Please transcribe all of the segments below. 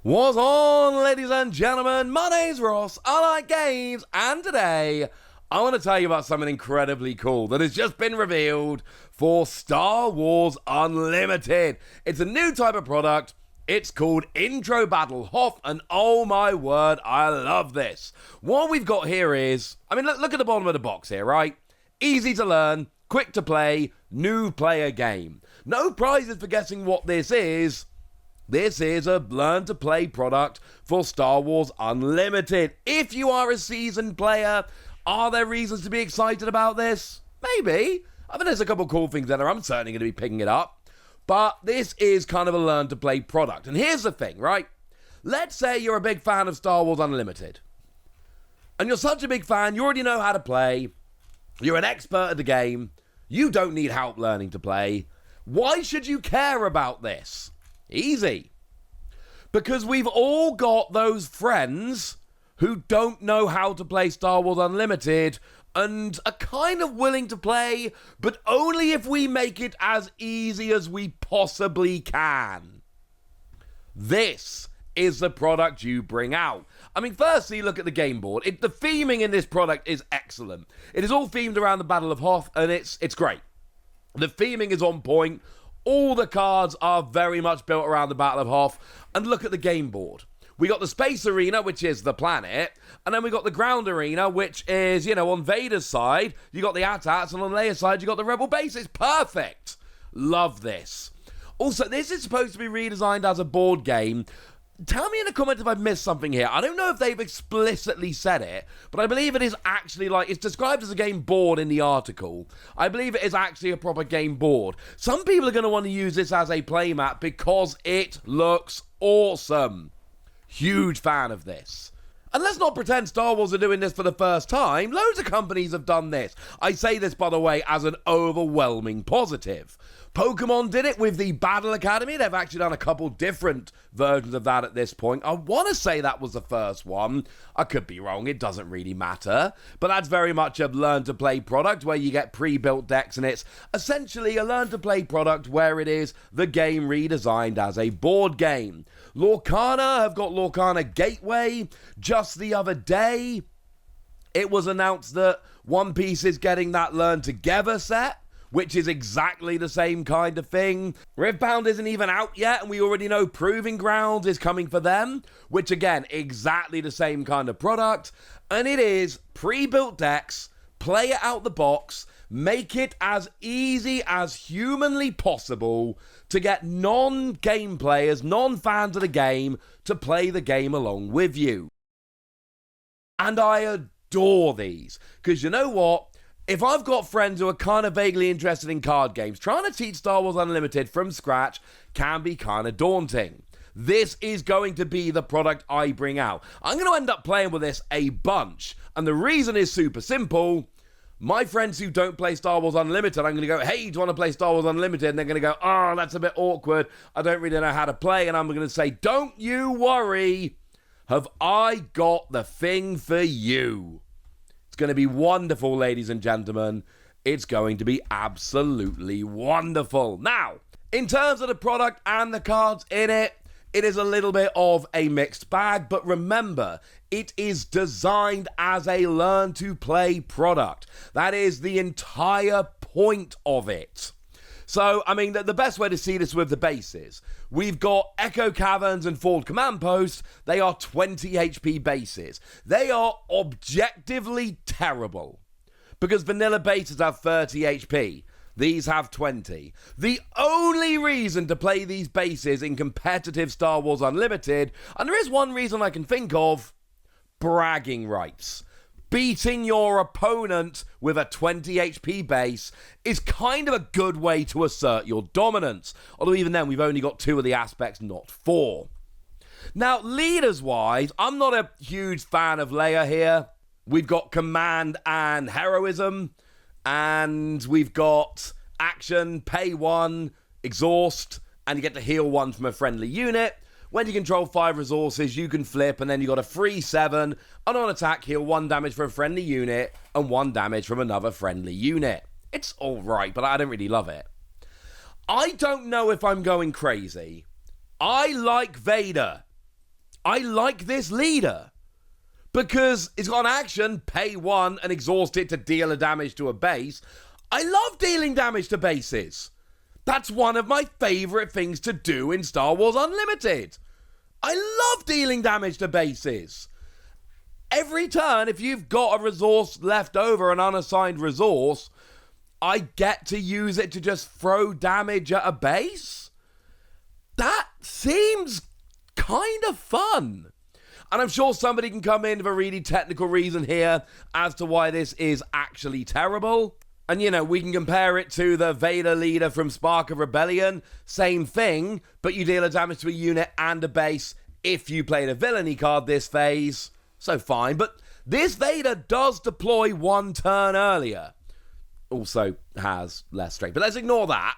What's on, ladies and gentlemen? My name's Ross, I like games, and today I want to tell you about something incredibly cool that has just been revealed for Star Wars Unlimited. It's a new type of product. It's called Intro Battle Hoth, and oh my word, I love this. What we've got here is, look at the bottom of the box here, right? Easy to learn, quick to play, new player game. No prizes for guessing what this is. This is a learn-to-play product for Star Wars Unlimited. If you are a seasoned player, are there reasons to be excited about this? Maybe. I think there's a couple cool things there. I'm certainly going to be picking it up. But this is kind of a learn-to-play product. And here's the thing, right? Let's say you're a big fan of Star Wars Unlimited. And you're such a big fan, you already know how to play. You're an expert at the game. You don't need help learning to play. Why should you care about this? Easy. Because we've all got those friends who don't know how to play Star Wars Unlimited and are kind of willing to play, but only if we make it as easy as we possibly can. This is the product you bring out. Firstly, look at the game board. The theming in this product is excellent. It is all themed around the Battle of Hoth, and it's great. The theming is on point. All the cards are very much built around the Battle of Hoth. And look at the game board. We got the space arena, which is the planet. And then we got the ground arena, which is, on Vader's side, you got the AT-ATs, and on Leia's side, you got the Rebel base. It's perfect. Love this. Also, this is supposed to be redesigned as a board game. Tell me in the comments if I've missed something here. I don't know if they've explicitly said it, but I believe it is actually it's described as a game board in the article. I believe it is actually a proper game board. Some people are going to want to use this as a playmat because it looks awesome. Huge fan of this. And let's not pretend Star Wars are doing this for the first time. Loads of companies have done this. I say this, by the way, as an overwhelming positive. Pokemon did it with the Battle Academy. They've actually done a couple different versions of that at this point. I want to say that was the first one. I could be wrong. It doesn't really matter. But that's very much a learn-to-play product where you get pre-built decks, and it's essentially a learn-to-play product where it is the game redesigned as a board game. Lorcana have got Lorcana Gateway. Just the other day, it was announced that One Piece is getting that Learn Together set, which is exactly the same kind of thing. Rivbound isn't even out yet, and we already know Proving Grounds is coming for them, which again, exactly the same kind of product. And it is pre-built decks, play it out the box, make it as easy as humanly possible to get non-game players, non-fans of the game, to play the game along with you. And I adore these, because you know what? If I've got friends who are kind of vaguely interested in card games, trying to teach Star Wars Unlimited from scratch can be kind of daunting. This is going to be the product I bring out. I'm going to end up playing with this a bunch, and the reason is super simple. My friends who don't play Star Wars Unlimited, I'm going to go, hey, do you want to play Star Wars Unlimited? And they're going to go, oh, that's a bit awkward. I don't really know how to play. And I'm going to say, don't you worry. Have I got the thing for you? It's going to be wonderful, ladies and gentlemen. It's going to be absolutely wonderful. Now, in terms of the product and the cards in it, it is a little bit of a mixed bag, but remember, it is designed as a learn-to-play product. That is the entire point of it. So, the best way to see this with the bases, we've got Echo Caverns and Forward Command Posts. They are 20 HP bases. They are objectively terrible because vanilla bases have 30 HP. These have 20. The only reason to play these bases in competitive Star Wars Unlimited, and there is one reason I can think of, bragging rights. Beating your opponent with a 20 HP base is kind of a good way to assert your dominance. Although even then, we've only got 2 of the aspects, not 4. Now, leaders-wise, I'm not a huge fan of Leia here. We've got command and heroism. And we've got action, pay 1, exhaust, and you get to heal 1 from a friendly unit. When you control 5 resources, you can flip, and then you got a free 7, and on attack, heal 1 damage for a friendly unit, and 1 damage from another friendly unit. It's alright, but I don't really love it. I don't know if I'm going crazy. I like Vader. I like this leader because it's got an action, pay 1 and exhaust it to deal a damage to a base. I love dealing damage to bases. That's one of my favourite things to do in Star Wars Unlimited. I love dealing damage to bases. Every turn, if you've got a resource left over, an unassigned resource, I get to use it to just throw damage at a base? That seems kind of fun. And I'm sure somebody can come in with a really technical reason here as to why this is actually terrible. And, you know, we can compare it to the Vader leader from Spark of Rebellion. Same thing, but you deal a damage to a unit and a base if you played a villainy card this phase. So fine, but this Vader does deploy 1 turn earlier. Also has less strength, but let's ignore that.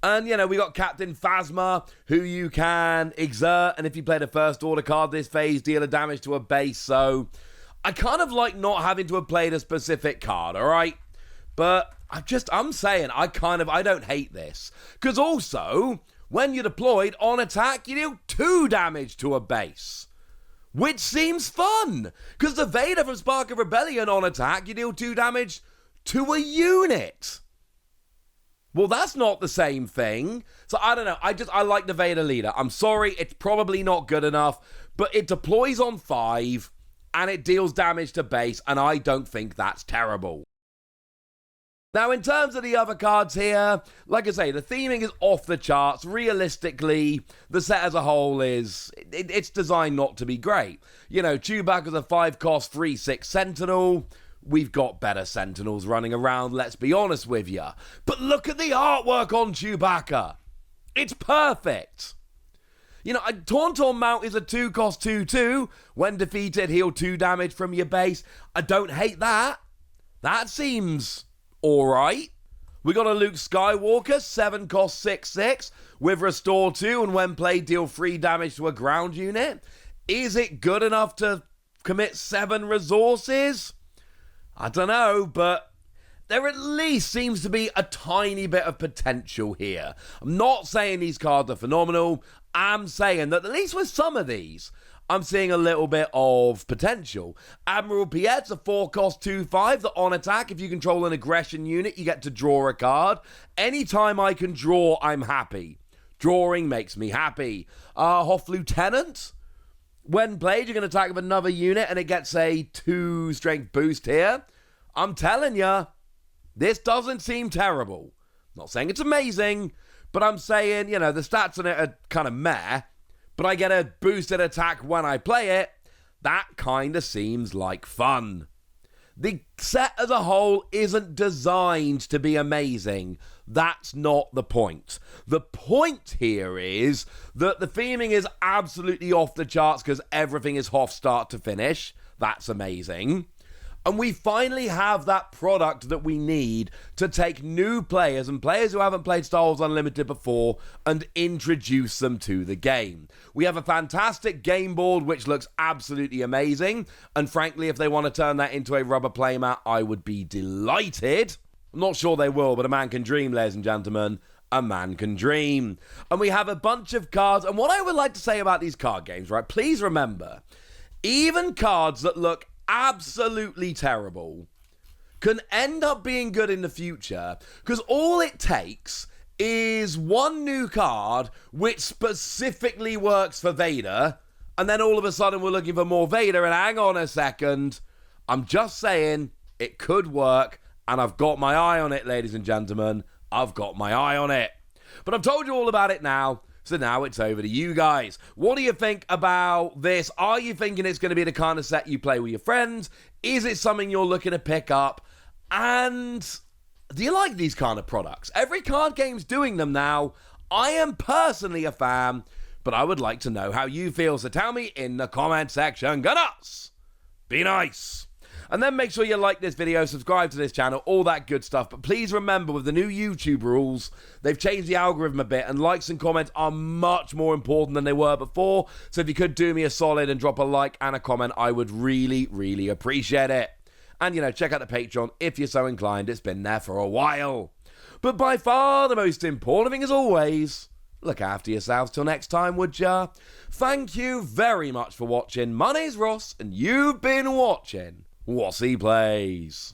And, you know, we got Captain Phasma, who you can exert, and if you played a First Order card this phase, deal a damage to a base. So I kind of like not having to have played a specific card, all right? But I'm saying I don't hate this. Because also, when you're deployed on attack, you deal 2 damage to a base. Which seems fun. Because the Vader from Spark of Rebellion on attack, you deal 2 damage to a unit. Well, that's not the same thing. So I don't know. I like the Vader leader. I'm sorry, it's probably not good enough. But it deploys on 5, and it deals damage to base, and I don't think that's terrible. Now, in terms of the other cards here, like I say, the theming is off the charts. Realistically, the set as a whole it's designed not to be great. You know, Chewbacca's a 5-cost 3/6 Sentinel. We've got better Sentinels running around, let's be honest with you. But look at the artwork on Chewbacca. It's perfect. You know, a Tauntaun Mount is a 2-cost 2/2. When defeated, heal 2 damage from your base. I don't hate that. That seems alright. We got a Luke Skywalker, 7-cost 6/6 with Restore 2, and when played, deal 3 damage to a ground unit. Is it good enough to commit 7 resources? I don't know, but there at least seems to be a tiny bit of potential here. I'm not saying these cards are phenomenal. I'm saying that at least with some of these, I'm seeing a little bit of potential. Admiral Piet's a 4-cost 2/5 that on attack, if you control an aggression unit, you get to draw a card. Anytime I can draw, I'm happy. Drawing makes me happy. Hoth Lieutenant. When played, you're going to attack with another unit and it gets a 2 strength boost here. I'm telling you, this doesn't seem terrible. Not saying it's amazing, but I'm saying, you know, the stats on it are kind of meh, but I get a boosted attack when I play it. That kind of seems like fun. The set as a whole isn't designed to be amazing. That's not the point. The point here is that the theming is absolutely off the charts because everything is Hoth start to finish. That's amazing. And we finally have that product that we need to take new players and players who haven't played Star Wars Unlimited before and introduce them to the game. We have a fantastic game board which looks absolutely amazing. And frankly, if they want to turn that into a rubber playmat, I would be delighted. I'm not sure they will, but a man can dream, ladies and gentlemen. A man can dream. And we have a bunch of cards. And what I would like to say about these card games, right? Please remember, even cards that look absolutely terrible can end up being good in the future because all it takes is one new card which specifically works for Vader, and then all of a sudden we're looking for more Vader, and hang on a second, I'm just saying it could work, and I've got my eye on it, ladies and gentlemen. I've got my eye on it. But I've told you all about it now. So now it's over to you guys. What do you think about this? Are you thinking it's going to be the kind of set you play with your friends? Is it something you're looking to pick up? And do you like these kind of products? Every card game's doing them now. I am personally a fan, but I would like to know how you feel. So tell me in the comment section. Go nuts! Be nice! And then make sure you like this video, subscribe to this channel, all that good stuff. But please remember, with the new YouTube rules, they've changed the algorithm a bit, and likes and comments are much more important than they were before. So if you could do me a solid and drop a like and a comment, I would really, really appreciate it. And, you know, check out the Patreon if you're so inclined. It's been there for a while. But by far the most important thing, as always, look after yourselves till next time, would ya? Thank you very much for watching. My name's Ross, and you've been watching What's He Plays.